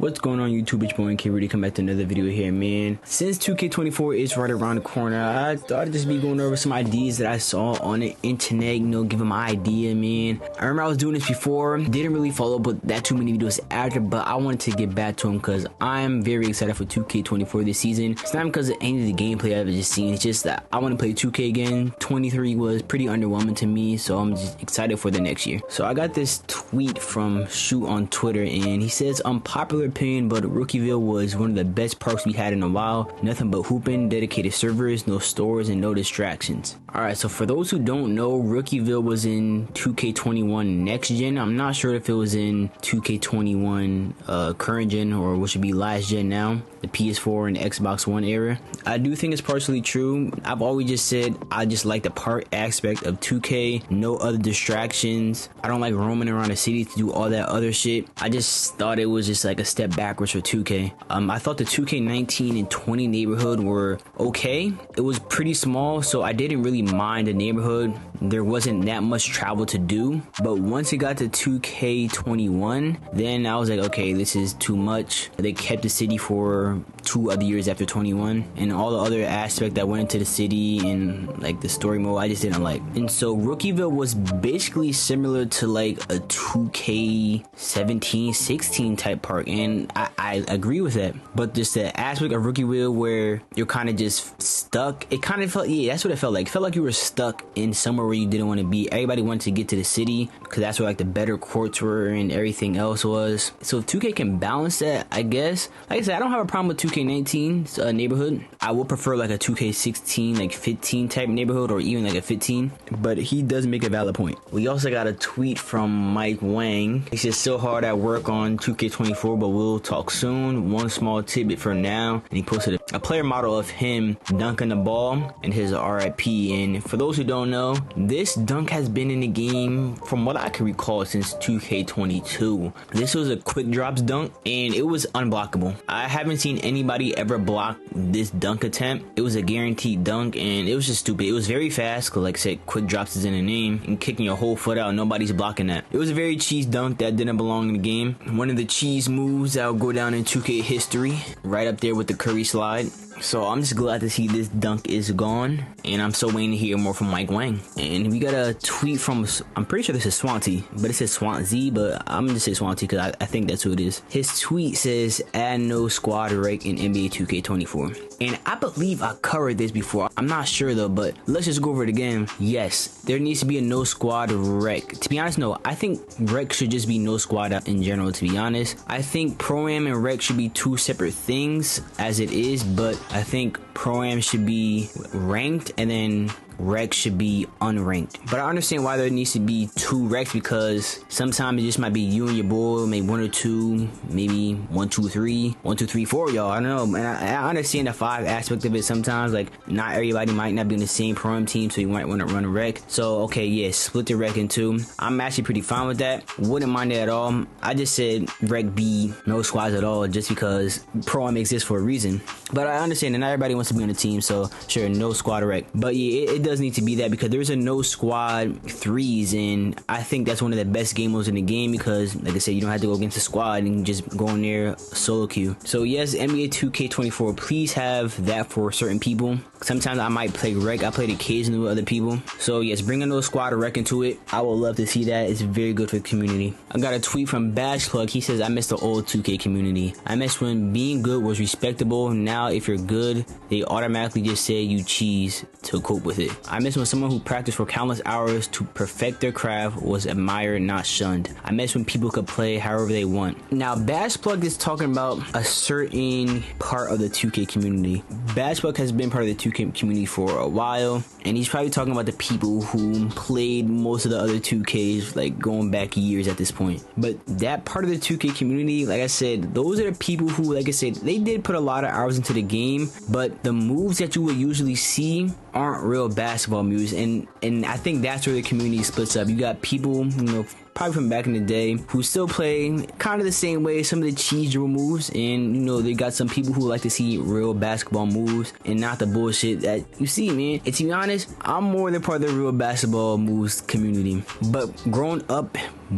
What's going on YouTube? It's boy K. Ready to come back to another video here, man. Since 2K24 is right around the corner, I thought I'd just be going over some ideas that I saw on the internet, you know, give them my idea, man. I remember I was doing this before, didn't really follow up with that too many videos after, but I wanted to get back to them because I'm very excited for 2K24 this season. It's not because of any of the gameplay I've just seen, it's just that I want to play 2K again. 23 was pretty underwhelming to me, so I'm just excited for the next year. So I got this tweet from Shoot on Twitter, and he says, unpopular opinion, but Rookieville was one of the best parks we had in a while. Nothing but hooping, dedicated servers, no stores, and no distractions. Alright, so for those who don't know, Rookieville was in 2K21 next gen. I'm not sure if it was in 2K21 current gen, or what should be last gen now, the PS4 and Xbox One era. I do think it's partially true. I've always just said I just like the park aspect of 2K, no other distractions. I don't like roaming around the city to do all that other shit. I just thought it was just like a step backwards for 2K. I thought the 2K19 and 20 neighborhood were okay. It was pretty small, so I didn't really mind the neighborhood. There wasn't that much travel to do, but once it got to 2K21, then I was like, okay, this is too much. They kept the city for 2 other years after 21, and all the other aspect that went into the city and like the story mode I just didn't like. And so Rookieville was basically similar to like a 2K17 16 type park, and I agree with that. But just the aspect of Rookieville where you're kind of just stuck, it kind of felt, yeah, that's what it felt like. It felt like you were stuck in somewhere where you didn't want to be. Everybody wanted to get to the city because that's where like the better courts were and everything else was. So if 2K can balance that, I guess. Like I said, I don't have a problem with 2K19's neighborhood. I would prefer like a 2K16, like 15 type neighborhood, or even like a 15. But he does make a valid point. We also got a tweet from Mike Wang. He says, so hard at work on 2K24, but we'll talk soon. One small tidbit for now. And he posted a player model of him dunking the ball and his RIP. And for those who don't know, this dunk has been in the game from what I can recall since 2K22. This was a quick drops dunk, and it was unblockable. I haven't seen anybody ever block this dunk attempt. It was a guaranteed dunk, and it was just stupid. It was very fast, because like I said, quick drops is in the name, and kicking your whole foot out, nobody's blocking that. It was a very cheese dunk that didn't belong in the game. One of the cheese moves that will go down in 2K history, right up there with the Curry slide. So I'm just glad to see this dunk is gone, and I'm so waiting to hear more from Mike Wang. And we got a tweet from, I'm pretty sure this is Swansea, but it says Swansea, but I'm gonna say Swansea because I think that's who it is. His tweet says, add no squad rec in NBA 2K24. And I believe I covered this before. I'm not sure though, but let's just go over it again. Yes, there needs to be a no squad rec. To be honest, no, I think rec should just be no squad in general, to be honest. I think Pro-Am and rec should be two separate things as it is, but I think Pro-Am should be ranked and then rec should be unranked. But I understand why there needs to be 2 recs, because sometimes it just might be you and your boy, maybe 1 or 2, maybe 1, 2, 3, 1, 2, 3, 4 y'all. I don't know, and I understand the 5 aspect of it. Sometimes like not everybody might not be in the same Pro-Am team, so you might want to run a rec. So okay, yeah, split the rec in 2. I'm actually pretty fine with that. Wouldn't mind it at all. I just said rec be no squads at all, just because Pro-Am exists for a reason. But I understand that not everybody wants to be on the team, so sure, no squad rec. But yeah, it does need to be that, because there's a no squad 3s, and I think that's one of the best game modes in the game, because like I said, you don't have to go against a squad and just go in there solo queue. So yes, NBA 2K24, please have that for certain people. Sometimes I might play rec. I played occasionally with other people. So yes, bring a no squad rec into it. I would love to see that. It's very good for the community. I got a tweet from Bash Plug. He says, I miss the old 2K community. I miss when being good was respectable. Now if you're good, they automatically just say you cheese to cope with it. I miss when someone who practiced for countless hours to perfect their craft was admired, not shunned. I miss when people could play however they want. Now, Bash Plug is talking about a certain part of the 2K community. Bash Plug has been part of the 2K community for a while, and he's probably talking about the people who played most of the other 2Ks, like going back years at this point. But that part of the 2K community, like I said, those are the people who, like I said, they did put a lot of hours into the game, but the moves that you would usually see aren't real basketball moves, and I think that's where the community splits up. You got people, you know, probably from back in the day, who still play kind of the same way, some of the cheese drill moves, and you know, they got some people who like to see real basketball moves and not the bullshit that you see, man. And to be honest, I'm more than part of the real basketball moves community. But growing up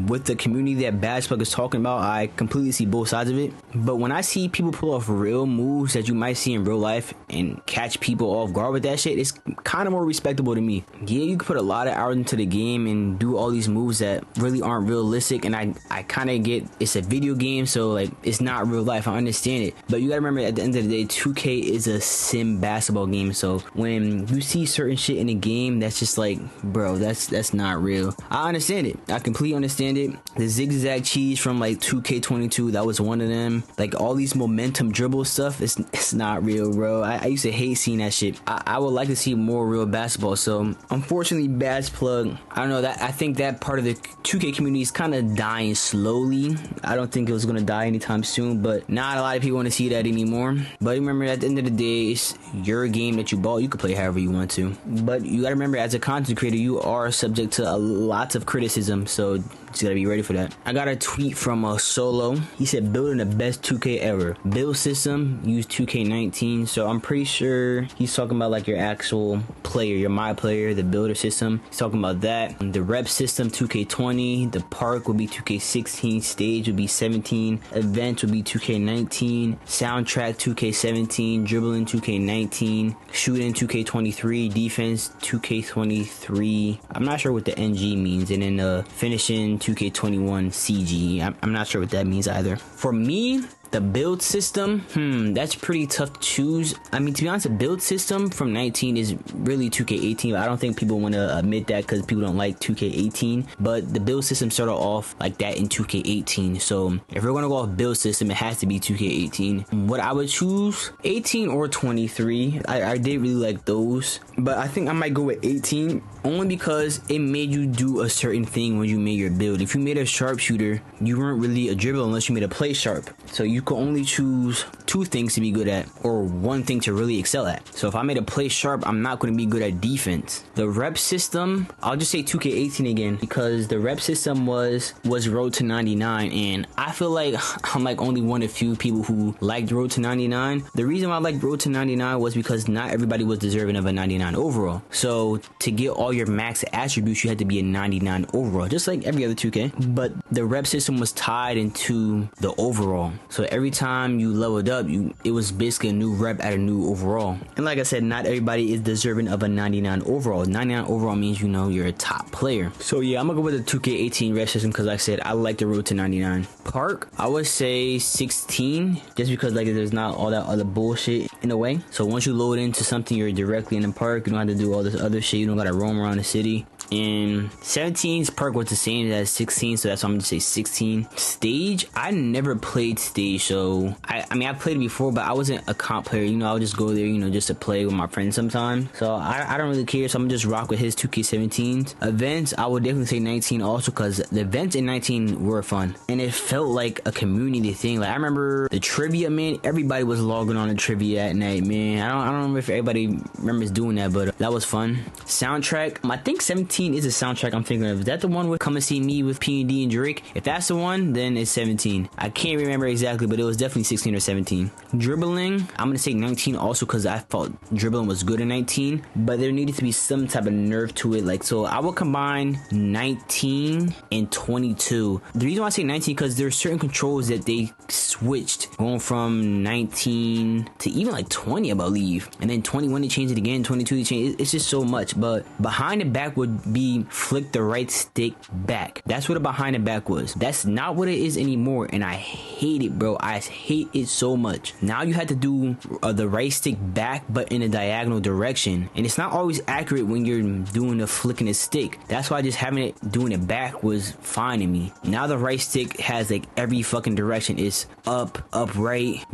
with the community that Badgeplug is talking about, I completely see both sides of it. But when I see people pull off real moves that you might see in real life and catch people off guard with that shit, it's kind of more respectable to me. Yeah, you can put a lot of hours into the game and do all these moves that really aren't realistic, and I kind of get it's a video game, so like it's not real life. I understand it, but you gotta remember at the end of the day, 2K is a sim basketball game. So when you see certain shit in a game that's just like, bro, that's not real. I understand it. I completely understand it. The zigzag cheese from like 2K22, that was one of them. Like all these momentum dribble stuff, it's not real, bro. I used to hate seeing that shit. I would like to see more real basketball. So unfortunately, Badgeplug, I don't know, that I think that part of the 2K community is kind of dying slowly. I don't think it was gonna die anytime soon, but not a lot of people want to see that anymore. But remember, at the end of the day, it's your game that you bought. You can play however you want to, but you gotta remember, as a content creator, you are subject to lots of criticism, so just gotta be ready for that. I got a tweet from a Solo. He said, building the best 2K ever. Build system, use 2K19. So I'm pretty sure he's talking about like your actual player, your my player, the builder system. He's talking about that. The rep system, 2K20. The park would be 2K16. Stage would be 17. Event would be 2K19. Soundtrack, 2K17. Dribbling, 2K19. Shooting, 2K23. Defense, 2K23. I'm not sure what the NG means. And then finishing, 2K21 CG. I'm not sure what that means either. For me, the build system, that's pretty tough to choose. I mean, to be honest, the build system from 19 is really 2K18. But I don't think people want to admit that because people don't like 2K18. But the build system started off like that in 2K18. So if we're going to go off build system, it has to be 2K18. What I would choose, 18 or 23. I did really like those. But I think I might go with 18. Only because it made you do a certain thing when you made your build. If you made a sharpshooter, you weren't really a dribbler unless you made a play sharp. So you could only choose two things to be good at, or one thing to really excel at. So if I made a play sharp, I'm not going to be good at defense. The rep system, I'll just say 2K18 again, because the rep system was Road to 99, and I feel like I'm like only one of few people who liked Road to 99. The reason why I liked Road to 99 was because not everybody was deserving of a 99 overall. So to get all your max attributes, you had to be a 99 overall, just like every other 2K. But the rep system was tied into the overall. So every time you leveled up, it was basically a new rep at a new overall. And like I said, not everybody is deserving of a 99 overall. 99 overall means, you know, you're a top player. So yeah, I'm gonna go with the 2K18 rep system because like I said, I like the Road to 99. Park, I would say 16, just because like there's not all that other bullshit in the way. So once you load into something, you're directly in the park. You don't have to do all this other shit. You don't gotta roam around the city. And 17's perk was the same as 16, so that's why I'm gonna say 16. Stage, I never played Stage, so I mean I played it before, but I wasn't a comp player. You know, I would just go there, you know, just to play with my friends sometimes. So I don't really care, so I'm gonna just rock with his 2K17s. Events, I would definitely say 19 also, because the events in 19 were fun, and it felt like a community thing. Like I remember the trivia, man. Everybody was logging on the trivia at night, man. I don't remember if everybody remembers doing that, but that was fun. Soundtrack, I think 17 is a soundtrack I'm thinking of. Is that the one with Come and See Me with P&D and Drake? If that's the one, then it's 17. I can't remember exactly, but it was definitely 16 or 17. Dribbling, I'm gonna say 19 also, because I thought dribbling was good in 19, but there needed to be some type of nerve to it. Like, so I will combine 19 and 22. The reason why I say 19, because there's certain controls that they switched, going from 19 to even like 20, I believe, and then 21 they changed it again, 22 they changed it. It's just so much. But behind the back would be flick the right stick back. That's what a behind the back was. That's not what it is anymore, and I hate it, bro. I hate it so much. Now you had to do the right stick back, but in a diagonal direction, and it's not always accurate when you're doing the flicking the stick. That's why just having it doing it back was fine to me. Now the right stick has like every fucking direction. It's up, right,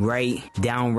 down,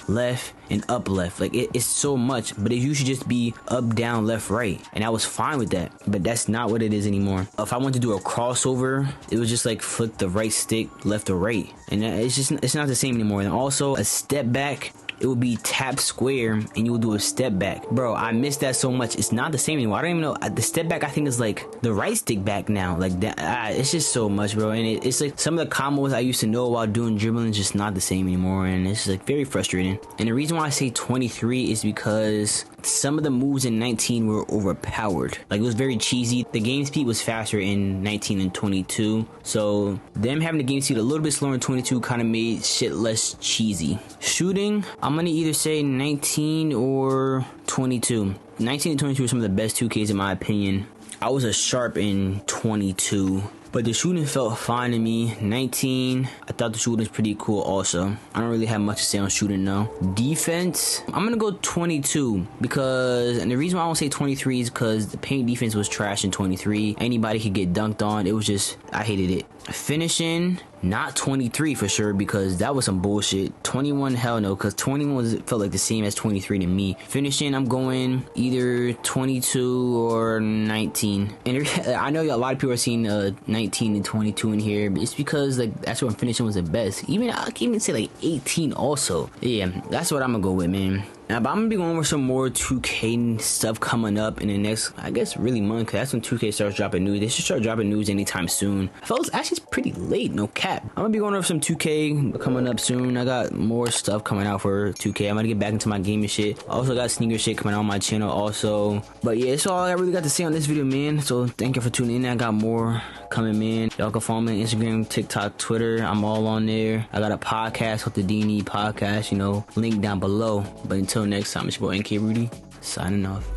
left, and up left. Like it's so much, but it used to just be up, down, left, right, and I was fine with that. But that's not what it is anymore. If I want to do a crossover, it was just like flick the right stick left or right, and it's not the same anymore. And also a step back it would be tap square and you would do a step back. Bro, I miss that so much. It's not the same anymore. I don't even know. The step back, I think, is like the right stick back now. Like that, it's just so much, bro. And it's like some of the combos I used to know while doing dribbling is just not the same anymore, and it's like very frustrating. And the reason why I say 23 is because some of the moves in 19 were overpowered. Like, it was very cheesy. The game speed was faster in 19 than 22, so them having the game speed a little bit slower in 22 kind of made shit less cheesy. Shooting, I'm gonna either say 19 or 22. 19 and 22 are some of the best 2Ks in my opinion. I was a sharp in 22, but the shooting felt fine to me. 19, I thought the shooting was pretty cool also. I don't really have much to say on shooting though. Defense, I'm gonna go 22 because, and the reason why I don't say 23 is because the paint defense was trash in 23. Anybody could get dunked on. It was just, I hated it. Finishing, not 23 for sure, because that was some bullshit. 21, hell no, because 21 felt like the same as 23 to me. Finishing, I'm going either 22 or 19. And I know a lot of people are seeing 19 and 22 in here, but it's because like that's when finishing was the best. Even I can even say like 18 also. Yeah, that's what I'm gonna go with, man. Now, but I'm gonna be going over some more 2K stuff coming up in the next, I guess, really month, because that's when 2K starts dropping news. They should start dropping news anytime soon. Fellas, actually, it's pretty late, no cap. I'm gonna be going over some 2K coming up soon. I got more stuff coming out for 2K. I'm gonna get back into my gaming shit. I also got sneaker shit coming out on my channel also. But yeah, that's all I really got to say on this video, man. So thank you for tuning in. I got more coming, man. Y'all can follow me on Instagram, TikTok, Twitter. I'm all on there. I got a podcast with the D&E podcast, you know, link down below. But until next time, it's your boy NK Rudy, signing off.